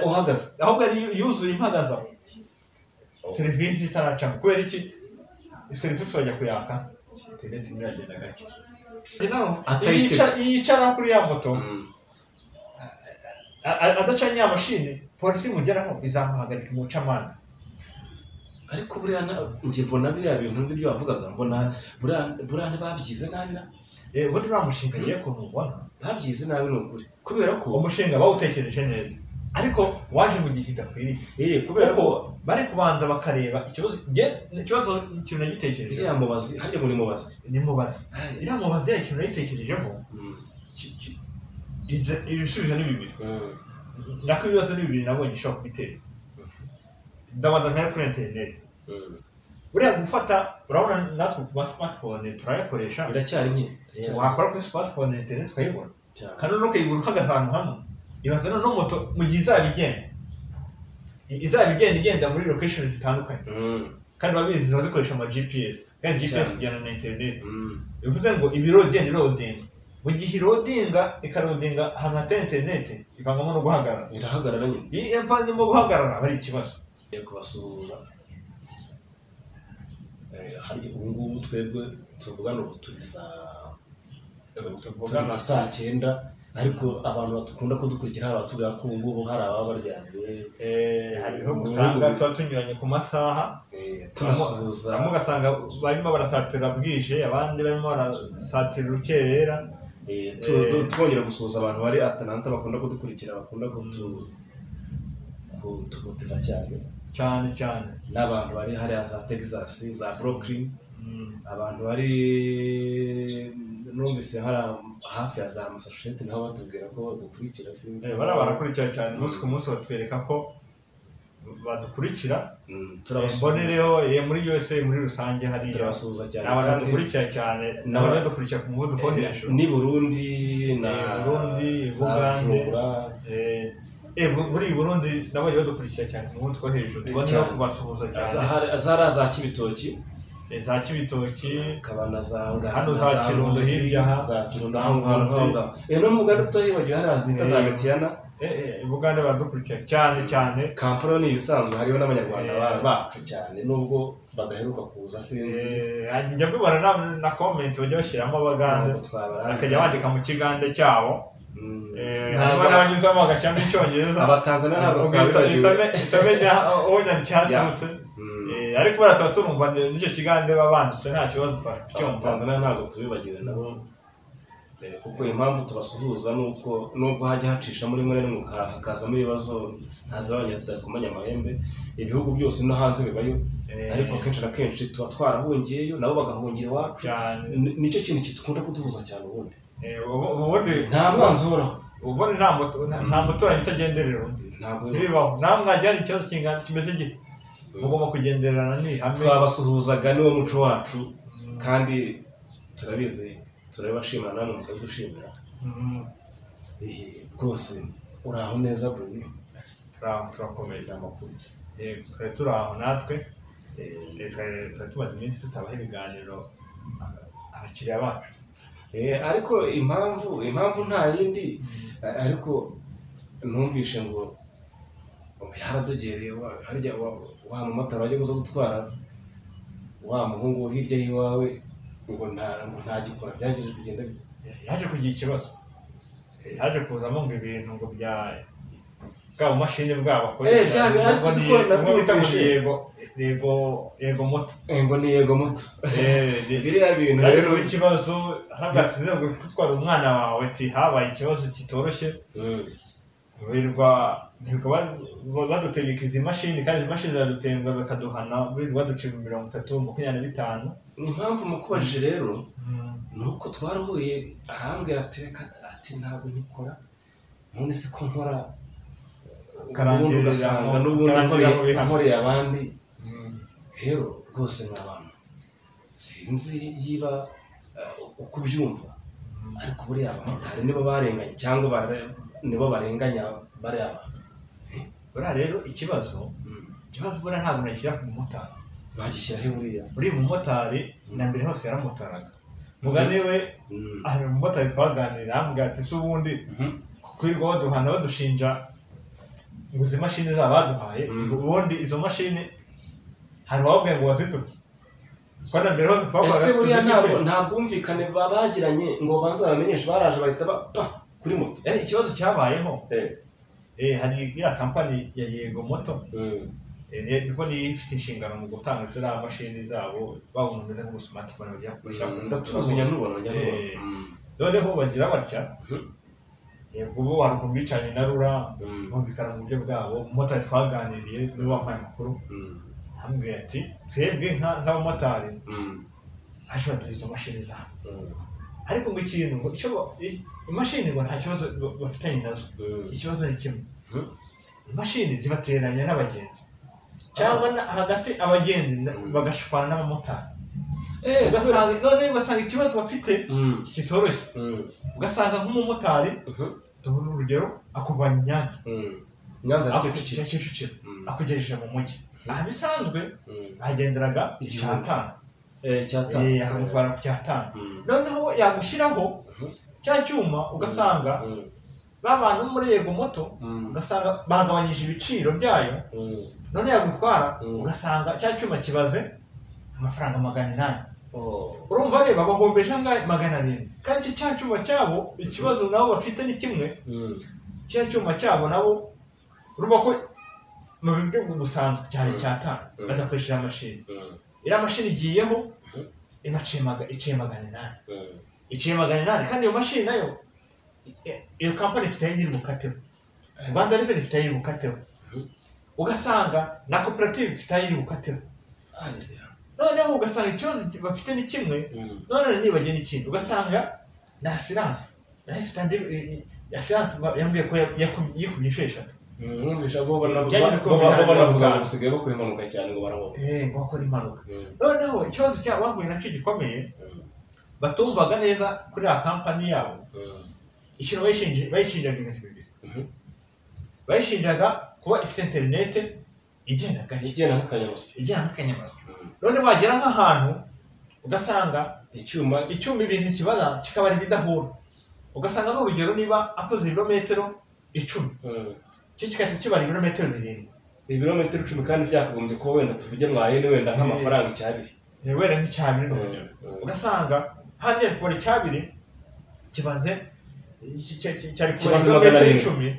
uhagaze ahubwo ari yuzuye impagaza serivisi itaraca kubera iki serivisi bajya kuyaka internet iragenda gake yicara kuri ya moto adacanye ya mashini polisi mugeraho izamuhagarika mu camana ariko buriya nje mbona biriya bintu n'ibyo bavugaga mbona buriya ntibabyize nabi ubundi bamushinga ngiye kumubona babyize nabi n'ukuri kubera ko umushinga bawutekereje neza ariko waje mu gihe kidakwiriye kubera ko bari kubanza bakareba ikibazo ikintu nagitekereje iriya mubazi harya muri mubazi ni mubazi iriya mubazi ya ikintu nagitekerejeho ibisubizo ni bibiri nako ibibazo ni bibiri nabonye ishobora kubiteza ndabona ntayo kuri interineti buriya gufata urabona natwe ku smartphone turayakoresha iracyari nke wakora kuri smartphone interineti ukayibona kandi no kuyigura uhagaze ahantu hamwe ibaze no moto mu gihe izaba igenda muri location zitandukanye kandi babizi ziba zikoresha ama GPS kandi GPS ijyana na internet bivuze ngo ibiro genda loading mu gihe irodinga ikarodinga ahantu hatari internet ivangamo no guhagarara irahagarara nyine iyo mvanyemo guhagarara bari ikibazo kubasuhuza hari ubungubu twebwe tuvugana ubu turi saa 9 ariko abantu batukunda kudukurikira batubwira ko ubungubu hari ababa baryamye hariho gusanga tuba tunyuranye ku masaha turasuhuza mugasanga barimo barasatira bwije abandi barimo barasatira urukerera twongera gusuhuza abantu bari Atlanta bakunda kudukurikira bakunda kutumotiva cyane n'abantu bari hariya za Texas za Brooklyn abantu bari numvise hafi ya za Massachusetts naho batubwira ko badukurikira sinzi barakurikira cyane umunsi ku munsi batwereka ko badukurikira turabasbonereho muri USA muri rusange hari turabasuhuza cyane abantu badukurikira cyane n'abantu badukurikira ku muvuduko hejuru ni BurUNDi na Uganda muri BurUNDi nabonye badukurikira cyane ku muvuduko hejuru tubona kubasuhuza cyane azara za Kibitoki za Kibitoki kabana zanga hano za Kirundo hirya za Kirundo aho no mu Uganda tuhibagiwe hari azita za Metiana Uganda badukurikira cyane Kampala ni ibisanzwe hariho n'abanyarwanda bacu cyane nubwo badaheruka kuza sinzi njya mbibona na comment bajya bashyiramo abaganda akajya bandika mu kigande cyabo ntabwo n'abanyuzamo agashyiramo icyongereza abatanzania ntabwo itamenya aho cyaturutse ariko baratuba turumva n'icyo kigande babanditse nta kibazo cyumva Tanzania ntabwo tubibagiwe nabo kuko impamvu tubasuhuza nubwo hajya hacisha muri mwe hakazamo ibibazo ntazabanye kumenya amahembe ibihugu byose no hanze bibayo ariko kenshi na kenshi tuba twarahungiyeyo nabo bagahungira iwacu nicyo kintu kitukunda kuduhuza cyane ubundi nta mwanzuro ubundi nta muturanyi utagenderera undi bibaho namwe mwajyana ikibazo kingana kimeze gito mugomba kugenderana ni hamwe twabasuhuzaga niwo muco wacu kandi turabizi turabashimira namwe mukadushimira rwose uraho neza buri turakomeye amakuru twari turaho natwe twari tumaze iminsi tutabaho ibiganiro abakiriya bacu ariko impamvu nta yindi ariko numvishe ngo yaradogereye harya wa mumotari wajya kuza gutwara wa muhungu hirya y'iwawe ngo ntagikora byagejeje kugenda yaje kugira ikibazo yaje kuzamo ngo ibintu ngo bya bwa mashini bwabo Yego Moto ngo ni Yego Moto biriya bintu rero ikibazo hagasize ngo gutwara umwana wawe ati habaye ikibazo kitoroshye badutegeka izi mashini kandi izi mashini ziradutenga bakaduhana baducira 30-25 impamvu mukubajije rero nuko twarahuye arambwira ati ntabwo nkikora none se ko nkora karangirira ugasanga n'ubundi nkoreye abandi rero rwose n'abantu sinzi yiba uko ubyumva ariko buriya abamotari nibo barenganye cyangwa nibo barenganya bari abantu buriya rero ikibazo buriya ntabwo nashyira ku mumotari bagishyiraho buriya umumotari na mbere hose yaramotaraga mugani we umumotari twaganira ambwira ati se ubundi kwirirwa baduhana badushinja ngo izi mashini zabaduhaye ubundi izo mashini hari wabwiye ngo waziduhe kwana mbere hose twakoraga ese buriya ntabwo umvikane babagiranye ngo banza bamenyeshe baraje bahita kuri moto ikibazo cyabayeho hari iriya kampani ya Yego Moto niko ni ifite inshingano mu gutanga ziriya mashini zabo babumeze nko smartphone bagiye gukoresha ndatuzinya n'ubona noneho bagira batya ubu warukumbicanye na rura bumvikana mu buryo bwabo umumotari twaganiriye niwe wampaye amakuru hambwiye ati twebwe nk'abamotari ashobora duha izo mashini zabo ariko ngo ikintu ngo imashini ngo nta kibazo bafitanye nazo ikibazo ni kimwe imashini zibateranya n'abagenzi cyangwa hagati abagenzi bagashwana n'abamotari ugasanga ikibazo bafite kitoroshye ugasanga nk'umumotari tubona urugero akuvanye Nyanza Kicukiro akugejeje mu mujyi aha bisanzwe agenderaga icyatanu akamutwara ku cyatanu noneho yagushyiraho cya cyuma ugasanga babantu muri Yego Moto ugasanga bagabanyije ibiciro byayo none yagutwara ugasanga cya cyuma kibaze amafaranga 800 urumva reba bahombeje angahe 700 kandi icyo cya cyuma cyabo ikibazo nabo bafite ni kimwe cya cyuma cyabo nabo urumva ko mu buryo bw'ubusanzwe cyane cyatanu badakoresheje amashini iriya mashini igiyeho iciye 800 kandi iyo mashini nayo iyo kampani ifite yiri bukateho Rwanda Revenue ifite yiri bukateho ugasanga na cooperative ifite yiri bukateho noneho ugasanga ikibazo bafite ni kimwe none nibagenda n'ikindi ugasanga na assurance ifite assurance yambwiye ko yikubye 6 mwumvisha bo banavuga gusigaye bakora impanuka cyane ngo barabo ngo bakora impanuka noneho ikibazo cyabo bahuye nacyo gikomeye batumvaga neza kuri ya kampani yabo ikintu bayishinjaga ibintu bibiri bayishinjaga kuba ifite internet igenda nk'akanyamasyo none bagera nk'ahantu ugasanga icyuma ibintu kibaza kikaba ari bidahura ugasanga n'urugero niba akoze ibirometero 10 cyo kikata kibara ibirometero 7 ibirometero 10 kandi byakagombye ko wenda tuvuge mwahene wenda nk'amafaranga cyabiri wenda nk'icyabiri ugasanga hanje kuri cyabiri kibaze cyari kibaze 10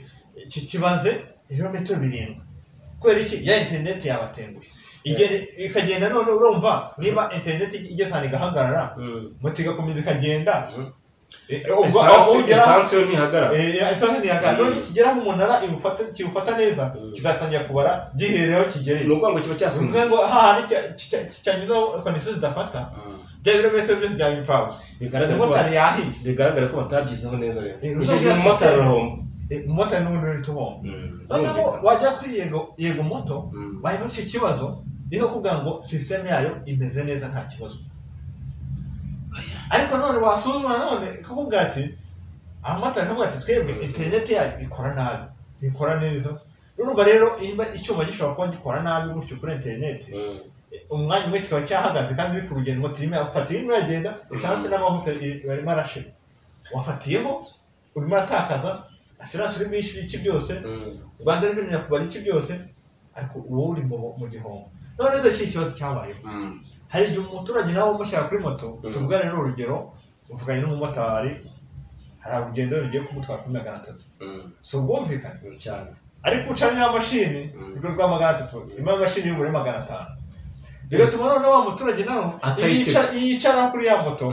kibaze ibirometero 7 kwera iki ya internet yabatenguye ikagenda none urumva niba internet igezana igahagarara motiga komeza ikagenda esansiyo ntihagarara none kigeraho umunara kiwufata neza kizatangira kubara gihereho kigere ni ukuvuga ngo kiba cyasinze ngo hahandi cyanyuzaho konegisiyo zidafata bya birometero byose byaba impfabusa bigaragara ko batabyizeho neza rero icyo gihe umumotari arahomba umumotari n'ubundi uri tuhomba noneho wajya kuri Yego Moto bahibaza icyo kibazo niho kuvuga ngo sisiteme yayo imeze neza nta kibazo ariko none wasuzuma none kuvuga ati abamotari kavuga ati twebwe internet yayo ikora nabi ikora neza urumva rero icyuma gishobora kuba gikora nabi gutyo kuri internet umwanya umwe kikaba cyahagaze kandi uri ku rugendo moto irimo afatiye irimo yagenda esanse n'amavuta barimo arashira wafatiyeho urimo aratakaza assurance uri bishyura iki byose Rwanda Revenue yakubara iki byose ariko uwo uri mu gihombo none dore ikibazo cyabayeho hari igihe umuturage nawe umushyira kuri moto tuvugane n'urugero uvuganye n'umumotari hari urugendo rugiye kumutwara kuri 300 so ubwumvikane cyane ariko ucanye ya mashini rwo rwa 300 imwe mashini y'ubure 500 rero tubona none wa muturage nawe yicara kuri ya moto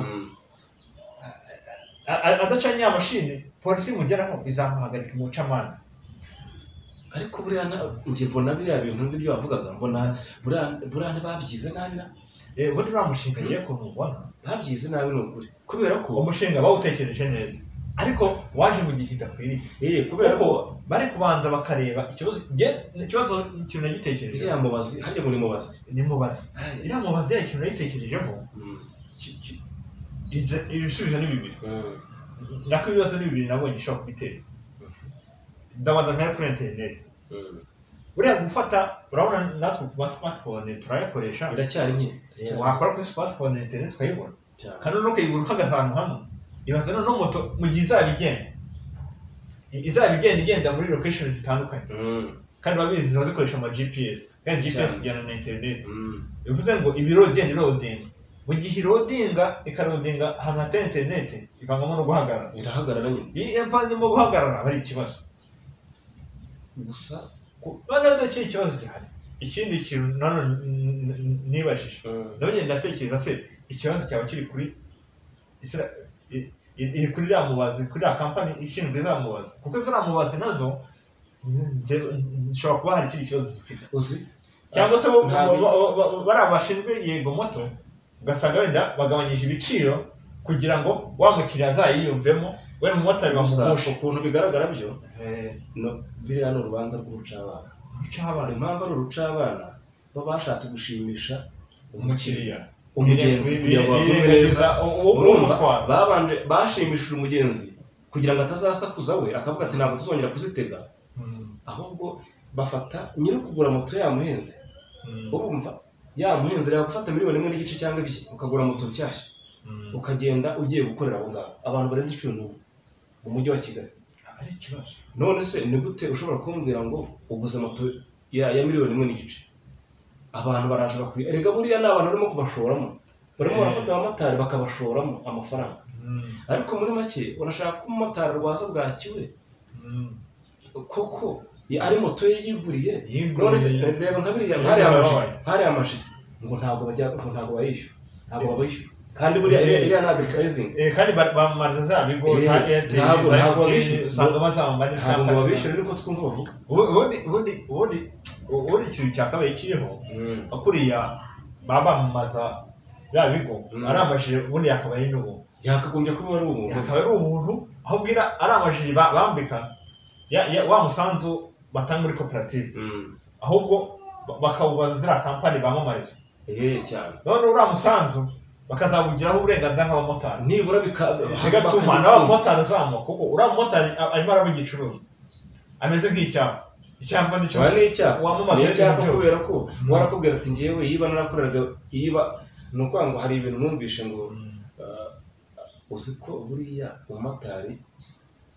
adacanye ya mashini polisi mugeraho izamuhagarika mu camanda ariko buriya nje mbona biriya bintu n'ibyo bavugaga mbona burane babyize nabi ubundi uramushinga ye ko mubona babyize nabi n'ukuri kubera ko umushinga bawutekereje neza ariko waje mu gihe kidakwiriye kubera ko bari kubanza bakareba ikibazo ikintu nagitekereje iriya mubazi harya muri mubazi ni mubazi iriya mubazi ya ikintu nagitekerejeho ibisubizo ni bibiri nako ibibazo ni bibiri nabonye ishobora kubiteza ndabanza nkaya kuri internet buriya gufata urabona natwe ku smartphone turayakoresha iracyari nke wakora kuri smartphone internet ukayibona kandi no kuyigura uhagaze ahantu hamwe ibaza no moto mu gihe izabigenda izaba igenda muri location zitandukanye kandi babizi ziba zikoresha ama GPS kandi GPS ijyana na internet bivuze ngo ibiro genda loading mu gihe loadinga ikarodinga ahantu hatari internet ivangamo no guhagarara irahagarara nyine iyo mvanzemo guhagarara bari ikibazo gusa none ndetse ikibazo gihari ikindi kintu none nibashije none ndatekereza se ikibazo cyaba kiri kuri kuri RuSiZi kuri company ishinzwe RuSiZi kuko RuSiZi nazo nshobora kuba hari ikindi kibazo zifite cyangwa se bari abashinzwe Yego Moto ugasanga wenda bagabanyije ibiciro kugira ngo wa mukiriya azayiyumvemo we n'umumotari bamugusha ukuntu bigaragara byo biriya ni urubanza rw'urucabana impamvu ari urucabana baba bashatse gushimisha umukiriya umugenzi kugira ngo batume neza babanje bashimishije umugenzi kugira ngo atazasakuza we akavuga ati ntabwo tuzongera kuzitega ahubwo bafata nyiri kugura moto yamuhenze urumva yamuhenze rero gufata miliyoni 1.5 cyangwa 2 ukagura moto nshyashya ukagenda ugiye gukorera abo ngabo abantu barenze 10 mu mujyi wa Kigali ari ikibazo none se ni gute ushobora kumbwira ngo uguze moto ya miliyoni 1.5 abantu baraje bakwiye erega buriya n'abantu barimo kubashoramo barimo barafata abamotari bakabashoramo amafaranga ariko muri make urashaka ko umumotari rwaza bwakiwe koko ari moto ye yiguriye none se reba nkabiriya hari amashyi ngo ntabwo bayishyura ntabwo bayishyura kandi buriya iriya na advertising kandi bamamaza za bigo ntabwo usanga bazamamara ntabwo babishyura niko twumva bavuga ubundi ikintu cyakabaye kiriho akuriya babamamaza ya bigo ari amajire ubundi yakabaye n'ubu yakagombye kuba ari umuntu yakaba ari umuntu aho bwira ari amajire bambika wa musanzu batanga muri koperative ahubwo bakawubaza ziriya kampani bamamariza cyane none uriya musanzu bakazabugiraho uburenganzira nk'abamotari nibura bigatuma n'abamotari azamuka kuko uriya mumotari arimo araba igicuruzwa ameze nk'icyapa nicyo wamamaza kubera ko warakubwira ati ngewe yiba narakoreraga yiba ni ukuvuga ngo hari ibintu numvishe ngo uzi ko buriya umumotari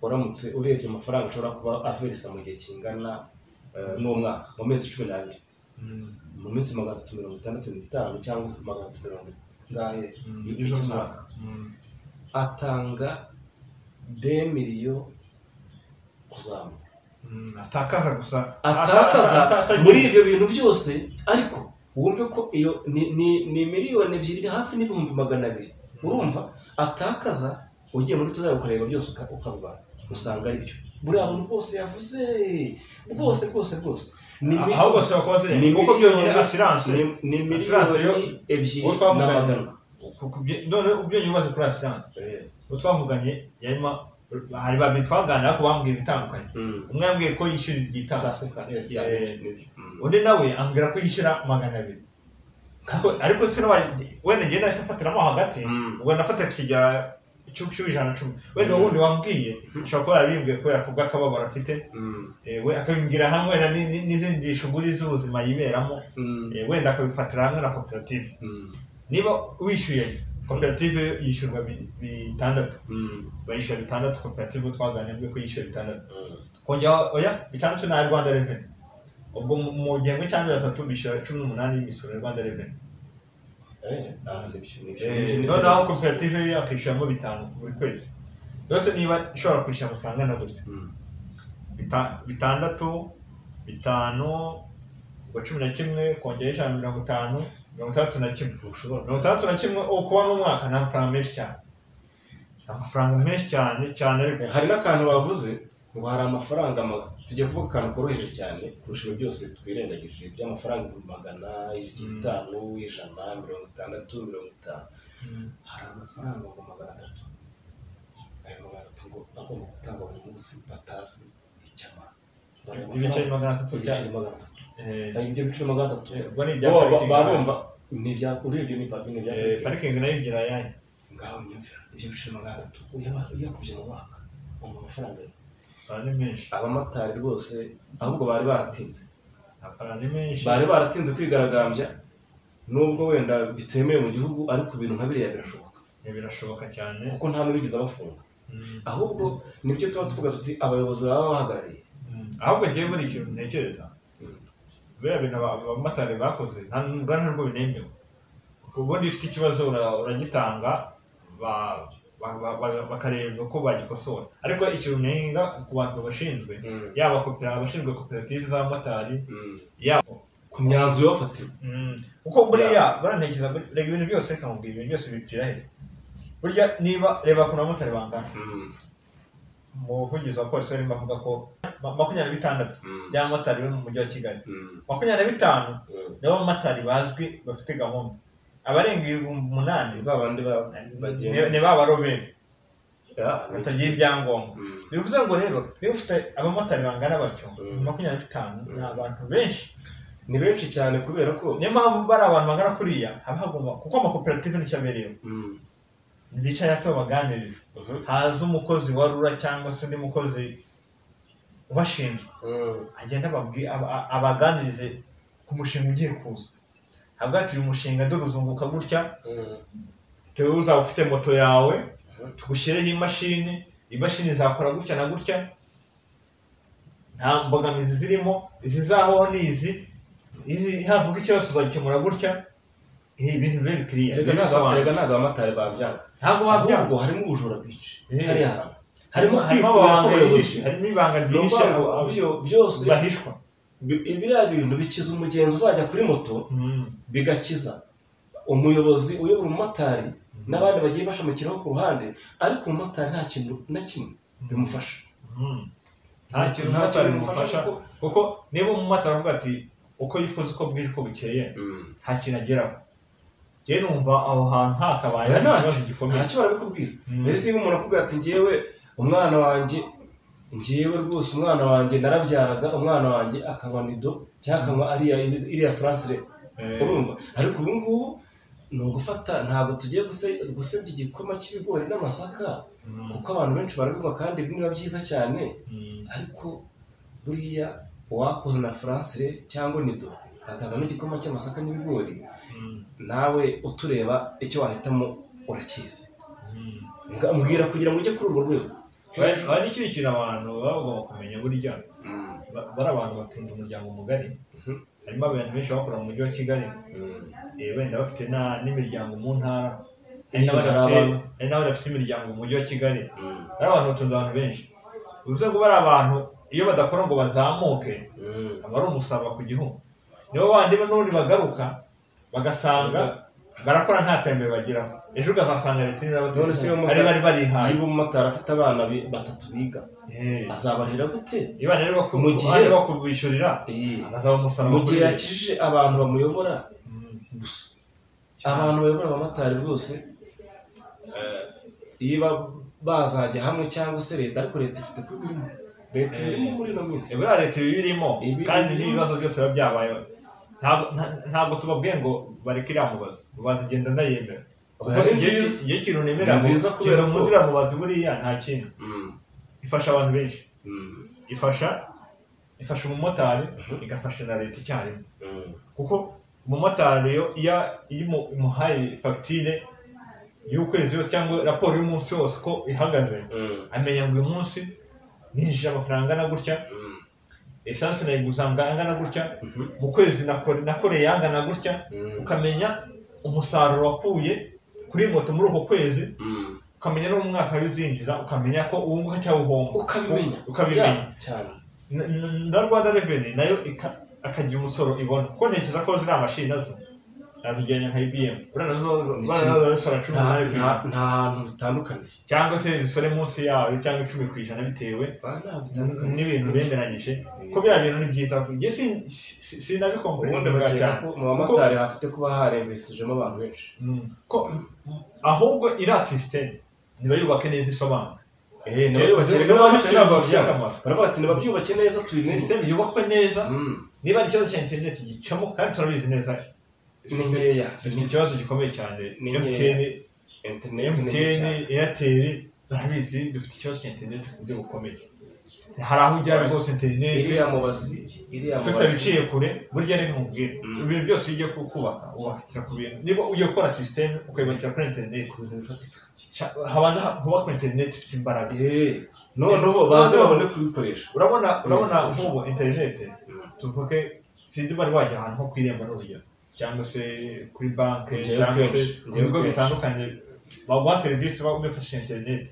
uramutse urebye amafaranga ushobora kuba averisa mu gihe kingana n'umwaka mu mezi 12 mu minsi 365 cyangwa 370 ngahe y'umwaka atanga 10 miliyoni kuzamuka atakaza muri ibyo bintu byose ariko wumve ko iyo ni miliyoni 2 hafi n'ibihumbi 200 urumva atakaza ugiye muri tuzari ukareba byose ukavuga usanga ari byo buri abantu bose yavuze bwose ahubwo se bakoze kuko byonyine assurance ni miliyoni 2 n'amagana none ubyonye ubaze kuri assurance utwavuganye yarimo hari babiri twaganira ko bambwira ibitandukanye umwe yambwiye ko yishyura igitanga undi nawe ambwira ko yishyura 200 ariko sino wenda ngiye nafatiramo hagati ubwo nafata kujya cy'ijana 10 wenda wundi wambwiye ushobora kuba yabimbwiye kubera ko bw'akababaro afite we akabimbwira hamwe n'izindi shuguri z'ubuzima yiberamo wenda akabifatira hamwe na koperative niba wishyuye koperative yishyurwa 6 bayishyura 6 koperative twaganiriye ko yishyura 6 kongera oya 6 na Rwanda Revenue ubwo mu gihembwe cy'amezi 3 bishyura 18 y'imisoro ya Rwanda Revenue noneho koperative yakishyuramo 5 buri kwezi yose niba ishobora kwishyura amafaranga na gutya 6 5 11 kongera 50 61 ukuba n'umwaka nta mafaranga menshi cyane hari n'akantu bavuze ngo hari amafaranga tujya kuvuga akantu koroheje cyane kurusha ibyo byose twirengagije by'amafaranga 100 5 100 60 hari amafaranga 300 ayo 300 ngo agomba gutanga buri munsi batazi icyamara ibice 300 ibyo bice 300 ubwo ni ibya barumva ni ibya urebye ni ibya parking nayo igira yayo ngaho nyumvira ibyo bice 300 yakubye mu mwaka mu mafaranga ni menshi abamotari rwose ahubwo bari baratinze ni menshi bari baratinze kwigaragambya nubwo wenda bitemewe mu gihugu ariko ibintu nka biriya birashoboka cyane kuko nta n'ubigize abafunga ahubwo nibyo tuba tuvuga tuti abayobozi baba bahagarariye ahubwo ngiye muri ikintu ntekereza biriya bintu abamotari bakoze nta nubwo binemewe ubundi ufite ikibazo uragitanga bakareba uko bagikosora ariko ikintu nenga ku bantu bashinzwe yaba abashinzwe koperative z'abamotari yaba ku myanzuro bafatiwe kuko buriya barantekereza rega ibintu byose reka nkubwira ibintu byose bipfira heza burya niba reba ku bamotari bangana umuvugizi wa polisi arimo avuga ko 26 by'abamotari bo mu mujyi wa Kigali 25 nibo bamotari bazwi bafite gahunda abarenga 8 babandi bagenda ne babarobere batagiye ibyangombwa bivuze ngo rero niba ufite abamotari bangana batyo 25 ni abantu benshi ni benshi cyane kubera ko niyo mpamvu bari abantu bangana kuriya haba hagomba kuko amakoperative n'icyabereye bicaye hasi babaganiriza haza umukozi wa RURA cyangwa se undi mukozi ubashinzwe agenda abaganirize ku mushinga ugiye kuza hagati uyu mushinga nduruzunguka gutya tewe uzaba ufite moto yawe tugushyireho imashini zakora gutya na gutya nta mbogamizi zirimo izizaho n'izi havuga ikibazo tuzagikemura gutya ibintu biri bikiriya rega ntabwo abamotari babyanga ntabwo ahubwo harimo ubujura bwinshi harimo ibanga ryinshi byose bahishwa biriya bintu bikiza umugenzi uzajya kuri moto bigakiza umuyobozi uyobora umumotari n'abandi bagiye bashamikiraho ku ruhande ariko umumotari nta kintu na kimwe bimufasha nta kintu bimufasha kuko niba umumotari avuga ati uko yikoze uko bwije uko bukeye nta kintu ageraho njyewe numva aho hantu hakabaye ikibazo gikomeye ntacyo barabikubwira mbese iyo umuntu akubwira ati njyewe rwose umwana wanjye narabyaraga umwana wanjye akanywa nido cyangwa akanywa iriya France urumva ariko ubu ngubu ni ugufata ntabwo tugiye gusebya igikoma cy'ibigori n'amasaka kuko abantu benshi barabinywa kandi biba byiza cyane ariko buriya uwakoze na France cyangwa nido akaza n'igikoma cy'amasaka n'ibigori nawe utureba icyo wahitamo urakizi mbwira kugira ngo ujye kuri urwo rwego hari n'ikindi kintu abantu baba bagomba kumenya burya bari abantu batunze umuryango mugari harimo abantu benshi bakora mu mujyi wa Kigali wenda bafite n'imiryango mu ntara hari n'abandi bafite imiryango mu mujyi wa Kigali hari abantu batunze abantu benshi bivuze ngo bari abantu iyo badakora ngo bazamuke aba ari umusaruro ku gihugu nibo bandi n'ubundi bagaruka bagasanga barakora nta terambere bageraho ejo ukazasanga leta ari barihaye niba umumotari afite abana 3 biga azabarira gute niba rero mu gihe bakubishyurira azaba umusaruro mu gihe yakijije abantu bamuyobora gusa abantu bayobora abamotari rwose iyo bazajya hamwe cyangwa se leta ariko leta ifite kubirimo leta irimo muri no minsi leta ibirimo kandi n'ibibazo byose biba byabaye ntabwo tubabwiye ngo bareke iriya mubazi genda ndayemera igihe kintu nemera kintu nkundira mubazi buriya nta kintu ifasha abantu benshi ifasha umumotari igafasha na leta icyarimwe kuko umumotari iyo imuhaye fagitire y'ukwezi yose cyangwa raporo y'umunsi wose ko ihagaze amenya ngo uyu munsi ninjije amafaranga angana gutya esanse nayiguza angana gutya mu kwezi nakoreye angana gutya ukamenya umusaruro wakuye kuri moto muri uko kwezi ukamenya no mu mwaka w'izinjiza ukamenya ko uwunguka cyangwa uhomba ukabimenya cyane na Rwanda Revenue nayo akagira umusoro ibona kuko ntekereza ko ziriya mashini nazo nazijyanye nka IBM nazo zisora 18 nta hantu bitandukanye cyangwa se zisore munsi yayo cyangwa 10% bitewe n'ibintu bemeranyije ko bya bintu ni byiza njye sinabikomprende ubundi bakeka ko mu bamotari hafite kuba haremvestijemo abantu benshi ko ahubwo ira system nibayubake neza isobanura baravuga ati nibabyubake neza turi system yubakwe neza niba ari ikibazo cya internet gicamo kandi turabizi neza dufite ikibazo gikomeye cyane MTN Airtel barabizi dufite ikibazo cya internet ku buryo bukomeye hari aho ujya rwose internet iriya mubazi tutabiciye kure burya reka nkubwire ibintu byose ugiye kubaka ubakira ku bintu niba ugiye gukora system ukayubakira kuri internet ku bintu bifatika habanza hubakwa internet ifite imbaraga noneho baze babone kubikoresha. urabona nk'ubu internet tuvuge sinzi bari wajya ahantu nko kwiremba n'urugero cyangwa se kuri banke cyangwa se mu bigo bitandukanye baguha serivisi bifashisha internet.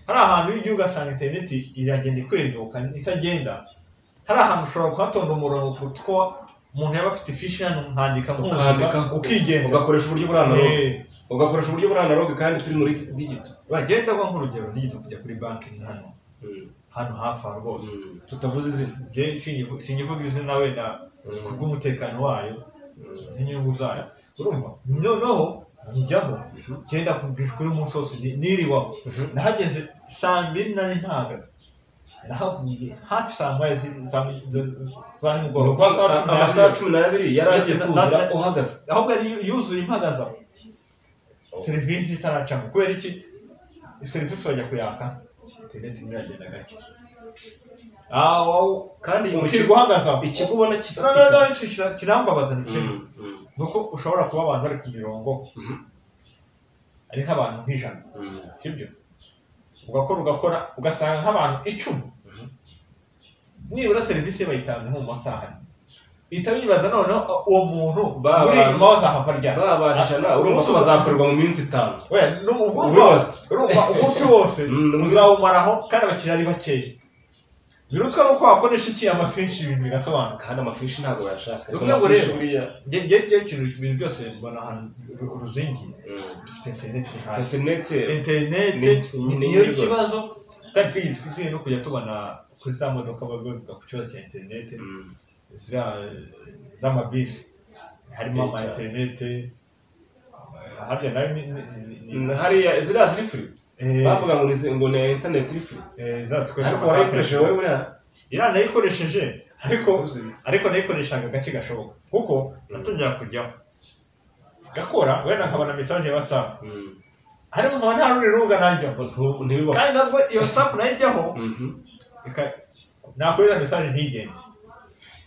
Hari ahantu igihugu asanga internet iragenda ikweduka itagenda, hari ahantu ushobora kuhatonda umurongo kutwa umuntu yaba afite ifishi hano nkandika ukigenda ugakoresha uburyo buranalogue kandi turi muri digital. Bagenda kwa nk'urugero digital kujya kuri banki hano hafi aho rwose tutavuze izina, sinyivuga izina wenda kubw'umutekano wayo n'inyungu zayo. Urumva noneho njyaho genda kuri umunsi wose niriwaho nahageze saa 2 ntahagaze, nahavuye hafi saa 5 nimugoroba amasaha 12 yaragiye kuzura uhagaze, ahubwo yuzuye impagaza serivisi itaracamo. Kubera iki serivisi wajya kuyaka internet iragenda gake kandi guhagaza ikigo ubona kifatika kirambabaza ni kimwe nuko ushobora kuba abantu bari ku mirongo ari nk'abantu nk'ijana sibyo, ugakora ugasanga nk'abantu 10 nibura serivisi bayitanga nko mu masaha itabibaza noneho uwo muntu uri inyuma wazahava ryari babajana urumva ko bazakorerwa mu minsi 5 urumva umunsi wose uzawumaraho kandi abakiriya ari bakeya. Birutwa nuko wakoresha iki amafishi ibintu bigasobanuka kandi amafishi ntabwo yashaka. Uvuga rero ngiye ikintu ibintu byose mbona ahantu uruzingi dufite internet niyo ikibazo kandi twizwe no kujya tubona kuri za modoka bavuga ku kibazo cya internet z'amabisi harimo ama internet hariya ziriya ziri free bavuga ngo ni internet iri free ariko warayikoresheje wowe buriya nayikoresheje ariko nayikoreshaga gake gashoboka kuko natungira kujyaho gakora wenda nkabona message ya WhatsApp ariko nkaba nta rundi rubuga najyaho kandi nabwo iyo WhatsApp najyaho nakorera message ntigende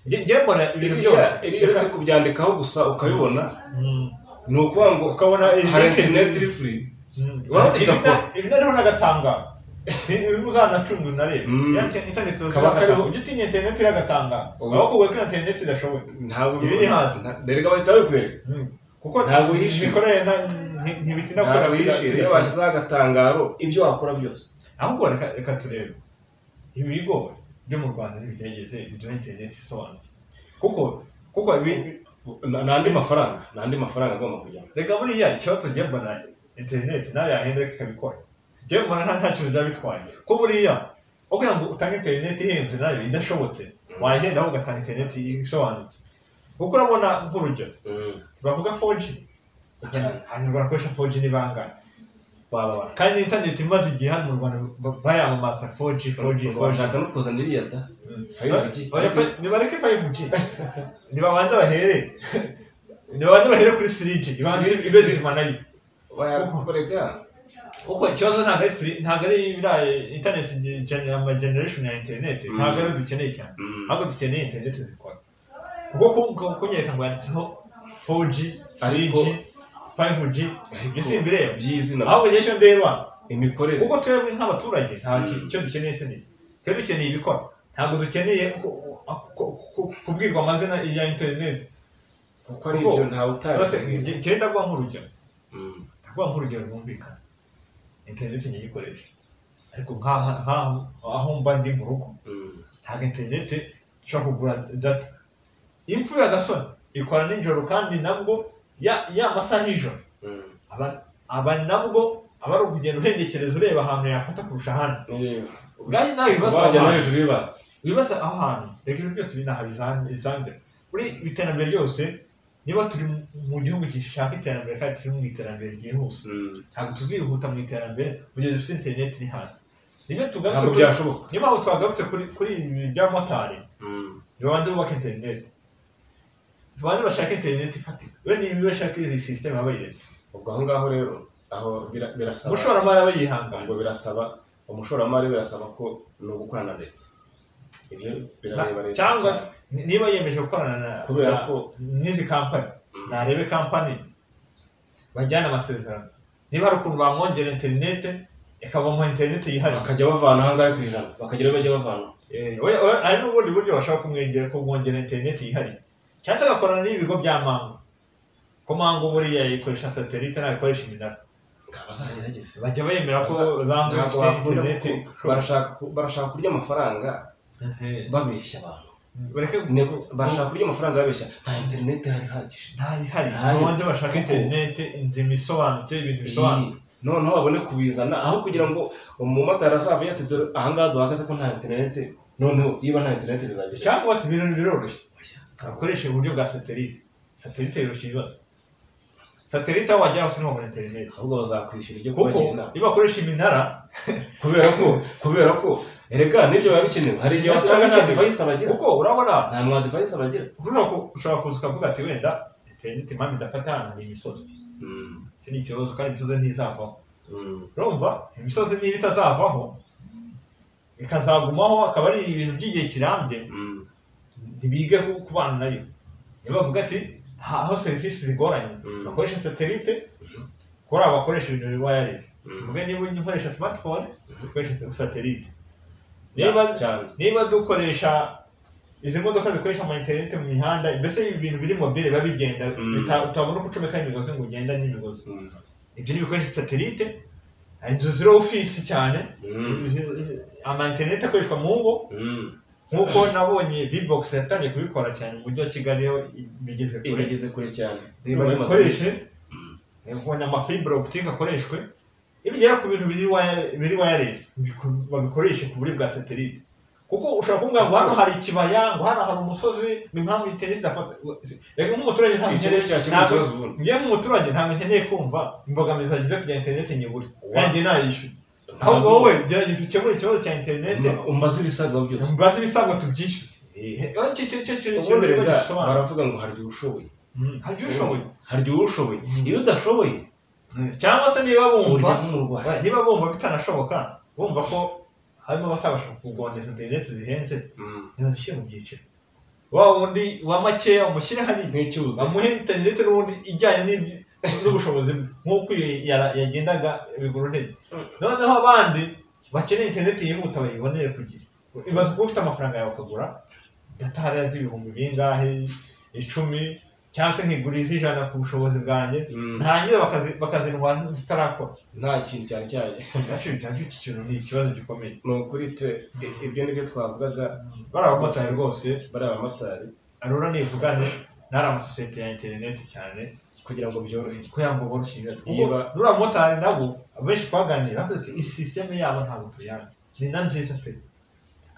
ngiye mbona ibintu byose iretse kubyandikaho gusa ukabibona ni ukuvuga ngo ukabona hari internet iri free ibi nariho n'agatanga uzanacunga unareba internet kariho ujya utinya internet iragatanga aho kubwira ko internet idashoboye ntabwo ibiri hasi derega bahita babikwereka kuko ntabwo yishimiye bikoreye ntibitina gukora iyo bashyizeho agatangaro ibyo wakora byose. Ahubwo reka turebe ibi bigo byo mu Rwanda ntibyageze biduha internet isobanutse kuko n'andi mafaranga agomba kujyamo. Reka buriya ikibazo ngiye mbona internet nawe yahindura ikabikora ngiye mbona nta kintu byabitwaye ko buriya kugira ngo utange internet ihenze nayo idashobotse wagenda aho ugatanga internet isobanutse kuko urabona nk'urugero bavuga 4G hanyuma barakoresha 4G ni bangana kandi internet imaze igihe hano mu Rwanda bayamamaza 4G bashaka no kuzana iriya 5G nibareke 5G nibabanza bahere kuri 3G ibanze nayo wayakorega uko ikibazo ntabwo ari internet generation ya internet ntabwo ari dukeneye cyane ahubwo dukeneye internet zikora kuko kunyereka ngo yanditseho 4G 3G 5G bisimbire byizina ahubwo nyesho nderwa imikorere kuko twebwe nk'abaturage nta cyo dukeneye se ni twebwe dukeneye ibikora ntabwo dukeneye kubwirwa amazina ya internet kuko ari ibyo ntawe utazi genda gwa nk'urugero rwumvikana internet nyigikoresha ariko aho mba ndi mu rugo ntabwo internet nshobora kugura data impfu ya gasoni ikora nijoro kandi nabwo ya masaha y'ijoro aba nabwo aba ari ukugenda uhengekereza ureba ahantu yafata kurusha ahandi ubwanyu nawe wibaza aho hantu reka ibintu byose binaha bizange buri iterambere ryose niba turi mu gihugu gishaka iterambere kandi turi mu iterambere ryihuse ntabwo tuzihuta mu iterambere mu gihe dufite internet iri hasi niba twagarutse kuri ibi by'abamotari nibabanze bubaka internet abantu bashaka internet ifatika we niba bashaka izi system abayiretse ubwo aho ngaho rero aho birasaba umushoramari aba yihangana ngo birasaba umushoramari birasaba ko no gukorana na leta ibyo birareba leta cyangwa niba yemeje gukorana kubera ko n'izi company narebe company bajyana amasezerano niba hari ukuntu bamwongera internet ikabamuha internet yihariye bakajya bavana ahangahe ku ijana bakagira bajya bavana ari n'ubundi buryo bashaka kumwongera internet yihariye cyangwa se agakorana n'ibigo bya mango ko mango buriya ikoresha satellite ntabwo ikoresha iminara bazagerageze bajya bemera ko bango ifite internet barashaka kurya amafaranga babeshya abantu barashaka kurya amafaranga babeshya nta internet hari ihagije ntayihari ntibanze bashaka internet inzima isobanutse ibintu bisobanutse noneho babone kubizana aho kugira ngo umumotari azava yatedore ahangaha duhagaze ko nta internet noneho niba nta internet bizagera cyangwa se ibintu biroroshye akoresha uburyo bwa satellite yoroshye ibibazo satellite aho wajya hose ntiwabona internet ahubwo bazakwishyura ibyo kubagena niba bakoresha iminara kubera ko erega nibyo biba bikenewe hari igihe wasanga nta device abagira kuko urabona nta mwa device abagira ushobora kuza ukavuga ati wenda internet impamvu idafata ahantu hari imisozi icyo ni ikibazo kandi imisozi ntizavaho urumva imisozi niba itazavaho ikazagumaho akaba ari ibintu by'igihe kirambye ntibige kubana nayo niyo bavuga ati aho serivisi zigoranye bakoresha satellite kuri abo bakoresha ibintu biri wireless tuvuge niba ukoresha smartphone ukoresha satellite niba dukoresha izi modoka zikoresha ama internet mu mihanda mbese ibintu biri mobile biba bigenda utabona uko ucomeka imigozi ngo ugenda n'imigozi ibyo ni ibikoresha satellite inzu ziri ofisi cyane ama internet akoreshwa mu ngo nkuko nabonye bbox yatangiye kubikora cyane mu mujyi wa Kigali bigeze kure cyane bakoreshe ubona ama fibre optique akoreshwe ibigera ku bintu biri wireless babikoreshe ku buryo bwa satellite kuko ushobora kumbwira ngo hano hari ikibaya ngo hano hari umusozi impamvu internet afata reka nk'umuturage ntabwo nkeneye kumva imbogamizi zagize kugira internet nyibure kandi nayishyura ahubwo wowe gerageza ukemure ikibazo cya internet umbaze ibisabwa byose tubyishyure ubundi rega baravuga ngo harya ushoboye iyo udashoboye cyangwa se niba bumva bitanashoboka bumva ko harimo batabasha kugondeza internet zihenze ntibazishyire mu byiciro wa wundi wa makeya umushyire hari bamuhe internet n'ubundi ijyanye n'ubushobozi nk'uko yagendaga bigura intege noneho abandi bakeneye internet yihuta bayibonere kugira ibaze kuba ufite amafaranga yawe ukagura data hariya z'ibihumbi bingahe 10 cyangwa se nkiguriza 100 ku bushobozi bwanjye ntangira bakazinwa zitarakora nta kintu cyane iki kintu ni ikibazo gikomeye ni ukuri pe ibyo nibyo twavugaga bari abamotari rwose arura nivugane ntari amasosiyete ya internet cyane kugira ngo byorohe kugira ngo boroshye nura motari nabo abenshi twaganira bafite iyi system yabo ntabwo tuyanze ni nziza pe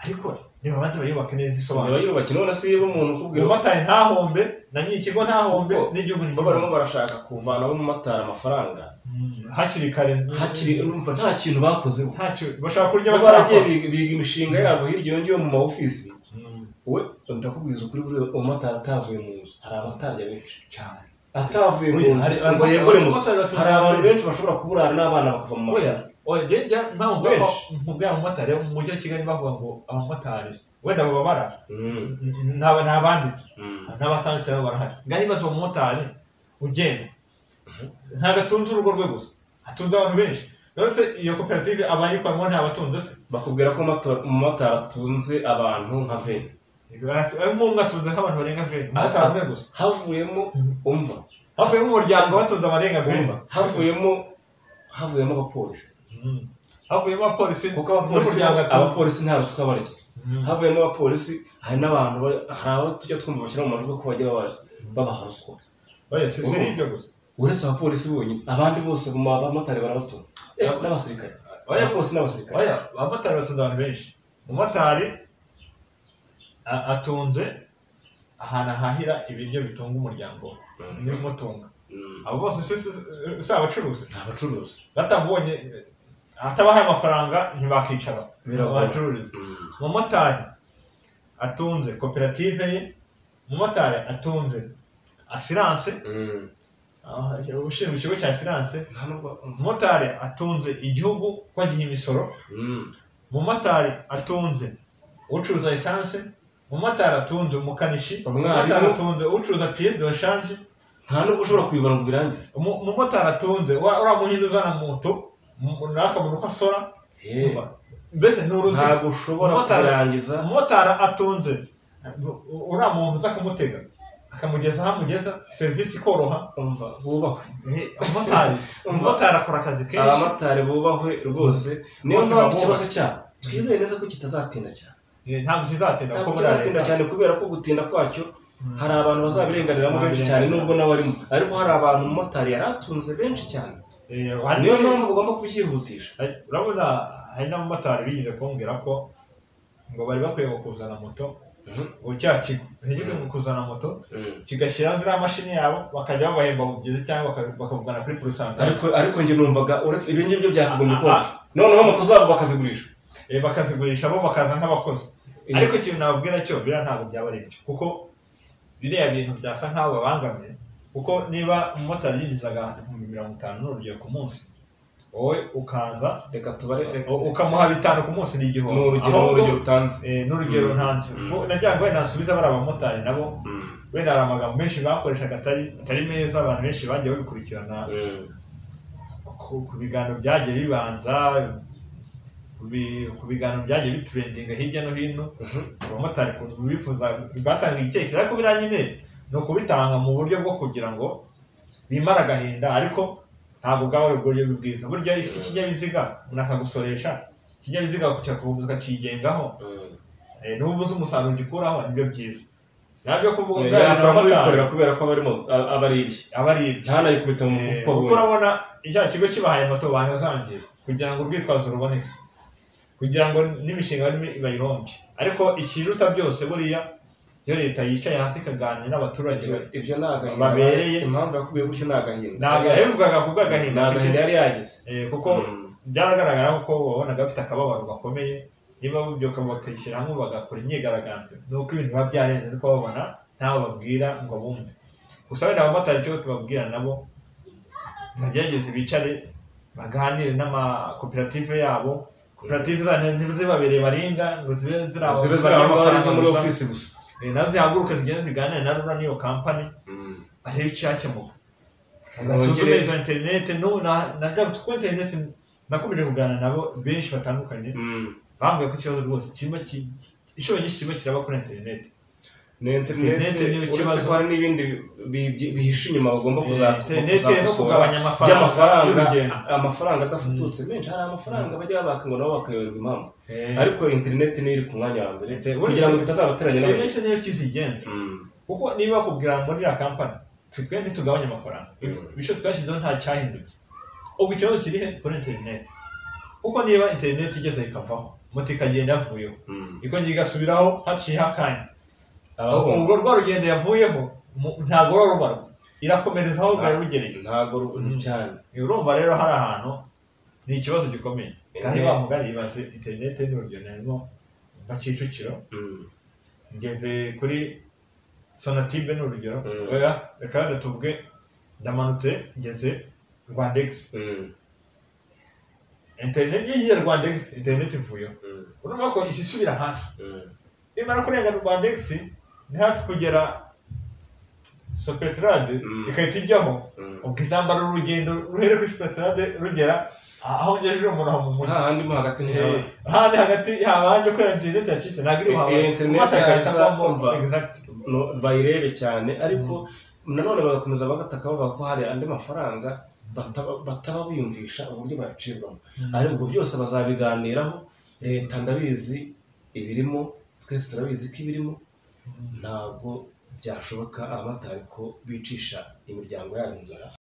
ariko niba banze bayubaka neza isobanura bayubaka none se yiba umuntu kubwira umumotari ntahombe na n'ikigo ntahombe n'igihugu barimo barashaka kuvana umumotari amafaranga hakiri kare urumva nta kintu bakoze ntacyo bashaka kurya baragiye biga imishinga yabo hirya no hino mu ma office we ndakubwiza ukuri buri umumotari atavuye mu nzu hari abatarya benshi cyane atavuye mu nzu ngo yegore mu hari abantu benshi bashobora kuburana n'abana bakava mu mashuri Oya mpubwira umumotari mu mujyi wa Kigali bavuga ngo abamotari wenda babara ntabanditse n'abatanditse nabo barahari ngaho ibaze umumotari ugenda ntabwo atunze urugo rwe gusa atunze abantu benshi ndetse iyo koperative abayikoramo ntabatunze se bakubwira ko umumotari atunze abantu nka 20 nk'umwe atunze nk'abantu barenga 20 umumotari umwe gusa havuyemo umuryango batunze abarenga 20 havuyemo abapolisi kuko abapolisi nta ruswa barya havuyemo abapolisi hari n'abantu hari abo tujya twumva bashyira mu majwi ko bajya babaha ruswa uretse abapolisi bonyine abandi bose mu bamotari barabatunze n'abasirikare abamotari batunze abantu benshi umumotari atunze ahantu ahahira ibiryo bitunga umuryango n'ibimutunga abo bose si abacuruzi batabonye atabahaye amafaranga ntibakicara abacururiza umumotari atunze koperative ye umumotari atunze assurance ushinzwe ikigo cya assurance umumotari atunze igihugu ko agiha imisoro umumotari atunze ucuruza essence umumotari atunze umukanishi umumotari atunze ucuruza pièce de rechange nta nubwo ushobora kubibara ngo birangize. Umumotari atunze uramuhinduza na moto nakamubona uko asora mbese n'uruzi ntabwo ushobora kurangiza. Umumotari atunze uriya muntu uza kumutega akamugeza aho amugeza serivisi ikoroha bubahwe. umumotari akora akazi kenshi. Abamotari bubahwe rwose. Niyo mpamvu ikibazo cyabo twizeye neza ko kitazatinda cyane. Ntabwo kizatinda cyane kubera ko gutinda kwacyo hari abantu bazabirenganiramo benshi cyane nubwo nawe arimo, ariko hari abantu umumotari yari atunze benshi cyane. Niyo mpamvu ugomba kubyihutisha. Urabona hari n'abamotari bigize kumbwira ko ngo bari bakwiye kuzana moto ngo cya kigo ntigiye kuzana moto kigashyira ziriya mashini yabo bakajya babahemba mu byiza cyangwa bakavugana kuri pourcentage. Ariko njye numvaga uretse ibyo ngibyo byakagombye kuba noneho moto zabo bakazigurisha bo bakaza nk'abakozi. Ariko ikintu nababwira cyo biriya ntabwo byaba ari byo kuko biriya bintu byasa nk'aho babangamiye kuko niba umumotari yinjizaga 50,000 n'urugero ku munsi wowe ukaza reka tubare ukamuha 5 ku munsi n'igihombo. N'urugero utanze n'urugero ntanze nagira ngo nasubiza bari abamotari nabo wenda hari amagambo menshi bakoreshaga atari meza. Abantu benshi bagiye babikurikirana ku biganiro byagiye bibanza ku biganiro byagiye bitrendinga hirya no hino. Abamotari bifuza batanga igitekerezo ariko biriya nyine ni ukubitanga mu buryo bwo kugira ngo bimara agahinda ariko ntabwo bwaba ari uburyo bwiza. Burya ifite ikinyabiziga unakagusoresha ikinyabiziga ukakigengaho n'ubuze umusaruro ugikuraho nibyo byiza. Nabyo kuvuga bikorera kubera ko abaribye ntanayikubita mu kuko urabona icya kigo kibahaye moto banazangiza kugira ngo urwitwazo ruboneke kugira ngo n'imishinga bayihombye. Ariko ikiruta byose buriya iyo leta yicaye hasi ikaganira n'abaturage ibyo nagahinda babereye. Impamvu yakubwiye gutyo nagahinda nagaherukaga kubw'agahinda yari yagize kuko byaragaragara ko wabonaga afite akababaro gakomeye. Niba bubyuka bakishyira hamwe bagakora imyigaragambyo nuko ibintu biba byarenze ariko babona ntawe babwira ngo bumve. Gusa wenda abamotari cyo tubabwira nabo bagerageze bicare baganire n'amakoperative yabo. Koperative ntizibabereye baringa ngo zibe ziri muri ofisi gusa nazo zihaguruka zigenda ziganira na rura n'iyo kampani barebe icyakemuka basuzume izo interineti. Nagarutse ku interineti nakomeje kuganira nabo benshi batandukanye bambwiye ko ikibazo rwose inshuro nyinshi kiba kiraba kuri interineti. Ni interineti uretse ko hari n'ibindi bihishe inyuma bagomba kuzakosora by'amafaranga adafututse menshi. Hari amafaranga bajya babaka ngo nabo bakayoberwa impamvu ariko interineti niyo iri ku mwanya wa mbere kugira ngo bitazabateranya n'abandi. Interineti niyo kizigenza kuko niba bakubwira muri iriya kampani twe ntitugabanye amafaranga ibisho twashyizeho nta cyahindutse. Ubwo ikibazo kiri he kuri interineti kuko niba interineti igeze ikavaho moto ikagenda yavuyeho ikongera igasubiraho haciyeho akanya ubwo rwa rugendo yavuyeho ntabwo rubarwa irakomereza aho bwari bugereye ntabwo cyane. Urumva rero hari ahantu ni ikibazo gikomeye kandi bamugari ibaze interineti n'urugendo harimo nka Kicukiro ngeze kuri Sonatube n'urugero reka tuvuge ndamanutse ngeze Rwandex interineti yiye Rwandex interineti ivuyeho urumva ko isubira hasi. Imara kurenga Rwandex ni hafi kugera Sopetrade ikahita ijyaho ukizambara urugendo ruhere kuri Sopetrade rugera aho ngejeje umuntu aho mu mujyi hahandi mo hagati ni hagati habanje ko internet yacitse nagiri uhawe internet bayirebe cyane ariko nanone bagakomeza bagataka bavuga ko hari andi mafaranga bataba biyumvisha uburyo bacibwamo. Ariko byose bazabiganiraho. Leta ndabizi ibirimo twese turabizi ko ibirimo ntabwo byashoboka abamotari ko bicisha imiryango yabo inzara.